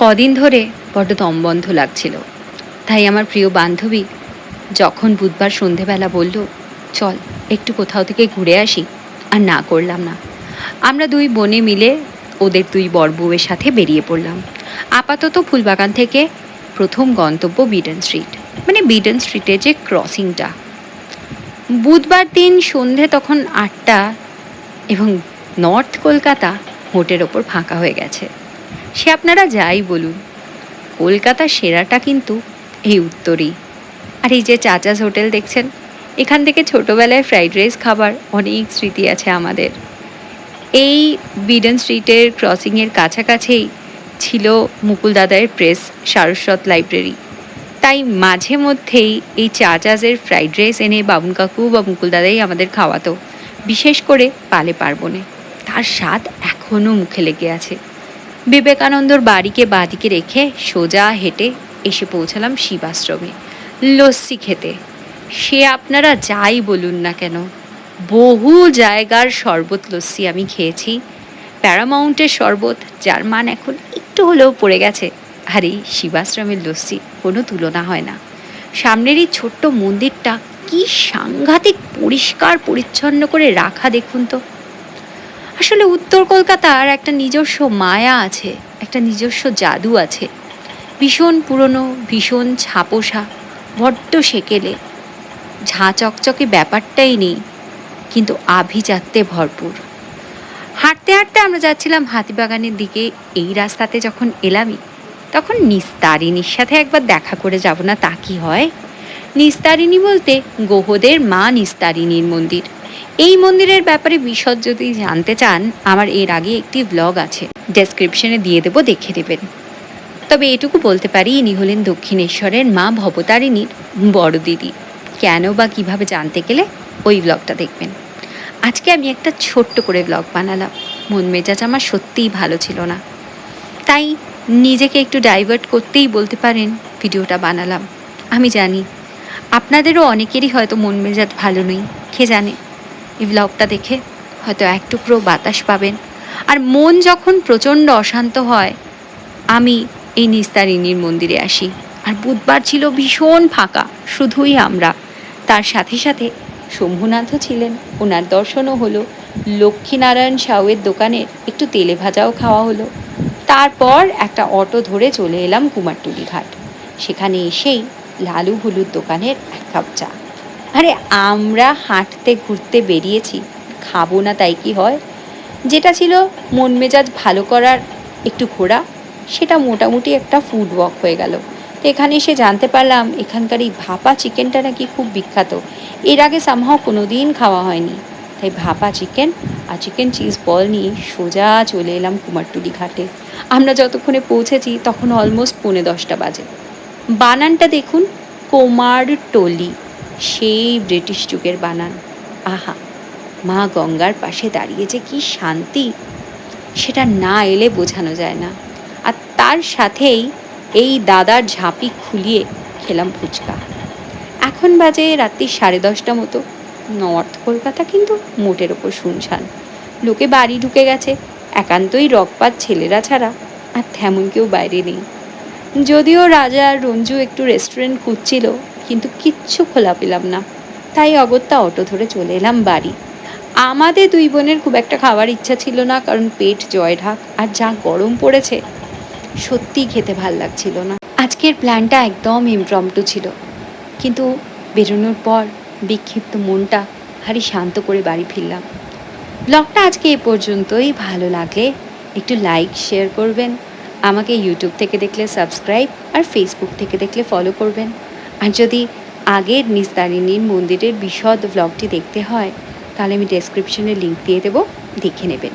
কদিন ধরে বড্ড দমবন্ধ লাগছিল, তাই আমার প্রিয় বান্ধবী যখন বুধবার সন্ধেবেলা বলল, চল একটু কোথাও থেকে ঘুরে আসি, আর না করলাম না। আমরা দুই বোনে মিলে ওদের দুই বরবউয়ের সাথে বেরিয়ে পড়লাম। আপাতত ফুলবাগান থেকে প্রথম গন্তব্য বিডন স্ট্রিট, মানে বিডন স্ট্রিটের যে ক্রসিংটা। বুধবার দিন সন্ধে তখন 8টা, এবং নর্থ কলকাতা মোটের ওপর ফাঁকা হয়ে গেছে। সে আপনারা যাই বলুন, কলকাতার সেরাটা কিন্তু এই উত্তরেই। আর এই যে চাচাস হোটেল দেখছেন, এখান থেকে ছোটোবেলায় ফ্রাইড রাইস খাবার অনেক স্মৃতি আছে আমাদের। এই বিডন স্ট্রিটের ক্রসিংয়ের কাছাকাছিই ছিল মুকুল দাদায়ের প্রেস, সারস্বত লাইব্রেরি। তাই মাঝে মধ্যেই এই চাচাসের ফ্রাইড রাইস এনে বাবুন কাকু বা মুকুল দাদাই আমাদের খাওয়াতো, বিশেষ করে পালে পার্বণে। তার স্বাদ এখনও মুখে লেগে আছে। বিবেকানন্দর বাড়িকে বাঁদিকে রেখে সোজা হেঁটে এসে পৌঁছালাম শিবাশ্রমে লস্যি খেতে। সে আপনারা যাই বলুন না কেন, বহু জায়গার শরবত লস্যি আমি খেয়েছি। প্যারামাউন্টের শরবত, যার মান এখন একটু হলেও পড়ে গেছে, আর এই শিবাশ্রমের লস্যি কোনো তুলনা হয় না। সামনের এই ছোট্ট মন্দিরটা কি সাংঘাতিক পরিষ্কার পরিচ্ছন্ন করে রাখা দেখুন তো। আসলে উত্তর কলকাতার একটা নিজস্ব মায়া আছে, একটা নিজস্ব জাদু আছে। ভীষণ পুরনো, ভীষণ ছাপোষা, বড্ড সেকেলে, ঝাঁ চকচকে ব্যাপারটাই নেই, কিন্তু আভিজাত্যে ভরপুর। হাঁটতে হাঁটতে আমরা যাচ্ছিলাম হাতিবাগানের দিকে। এই রাস্তাতে যখন এলামই, তখন নিস্তারিণীর সাথে একবার দেখা করে যাব না তা কি হয়? নিস্তারিণী বলতে গোহদের মা নিস্তারিণীর মন্দির। এই মন্দিরের ব্যাপারে বিশদ যদি জানতে চান, আমার এর আগে একটি ব্লগ আছে, ডেসক্রিপশনে দিয়ে দেবো, দেখে নেবেন। তবে এটুকু বলতে পারি, ইনি হলেন দক্ষিণেশ্বরের মা ভবতারিণীর বড় দিদি। কেন বা কিভাবে জানতে গেলে ওই ব্লগটা দেখবেন। আজকে আমি একটা ছোট্ট করে ব্লগ বানালাম। মন মেজাজ আমার সত্যিই ভালো ছিল না, তাই নিজেকে একটু ডাইভার্ট করতেই বলতে পারেন ভিডিওটা বানালাম। আমি জানি আপনাদেরও অনেকেরই হয়তো মন মেজাজ ভালো নেই, কে জানে এই ব্লগটা দেখে হয়তো এক টুকরো বাতাস পাবেন। আর মন যখন প্রচণ্ড অশান্ত হয়, আমি এই নিস্তারিণীর মন্দিরে আসি। আর বুধবার ছিল ভীষণ ফাঁকা, শুধুই আমরা। তার সাথে সাথে শম্ভুনাথও ছিলেন, ওনার দর্শনও হলো। লক্ষ্মীনারায়ণ সাউয়ের দোকানের একটু তেলে ভাজাও খাওয়া হলো। তারপর একটা অটো ধরে চলে এলাম কুমারটুলি ঘাট। সেখানে এসেই লালু ভুলুর দোকানের এক কাপ চা। আরে আমরা হাঁটতে ঘুরতে বেরিয়েছি, খাবো না তাই কি হয়? যেটা ছিল মন মেজাজ ভালো করার একটু ঘোরা, সেটা মোটামুটি একটা ফুড ওয়াক হয়ে গেল। তো এখানে এসে জানতে পারলাম এখানকার এই ভাপা চিকেনটা নাকি খুব বিখ্যাত। এর আগে সামহাও কোনো দিন খাওয়া হয়নি, তাই ভাপা চিকেন আর চিকেন চিজ বল নিয়ে সোজা চলে এলাম কুমারটুলি ঘাটে। আমরা যতক্ষণে পৌঁছেছি তখন অলমোস্ট 9:45 বাজে। বানানটা দেখুন, কুমারটুলি, সেই ব্রিটিশ যুগের বানান। আহা, মা গঙ্গার পাশে দাঁড়িয়ে যে কি শান্তি, সেটা না এলে বোঝানো যায় না। আর তার সাথেই এই দাদার ঝাঁপি খুলিয়ে খেলাম ফুচকা। এখন বাজে রাত্রি 10:30 মতো। নর্থ কলকাতা কিন্তু মোটের ওপর শুনশান। লোকে বাড়ি ঢুকে গেছে, একান্তই রকপাত ছেলেরা ছাড়া আর তেমন কেউ বাইরে নেই। যদিও রাজা আর রঞ্জু একটু রেস্টুরেন্ট খুঁজছিল, কিন্তু কিচ্ছু খোলা পেলাম না। তাই অগত্যা অটো ধরে চলে এলাম বাড়ি। আমাদের দুই বোনের খুব একটা খাওয়ার ইচ্ছা ছিল না, কারণ পেট জয় ঢাক, আর যা গরম পড়েছে সত্যিই খেতে ভাল লাগছিল না। আজকের প্ল্যানটা একদম ইমপ্রম্পটু ছিল, কিন্তু বেরোনোর পর বিক্ষিপ্ত মনটা ভারী শান্ত করে বাড়ি ফিরলাম। ব্লগটা আজকে এ পর্যন্তই। ভালো লাগলে একটু লাইক শেয়ার করবেন, আমাকে ইউটিউব থেকে দেখলে সাবস্ক্রাইব, আর ফেসবুক থেকে দেখলে ফলো করবেন। আর যদি আগের নিস্তারিণীর মন্দিরের বিশদ ব্লগটি দেখতে হয়, তাহলে আমি ডেসক্রিপশনে লিঙ্ক দিয়ে দেবো, দেখে নেবেন।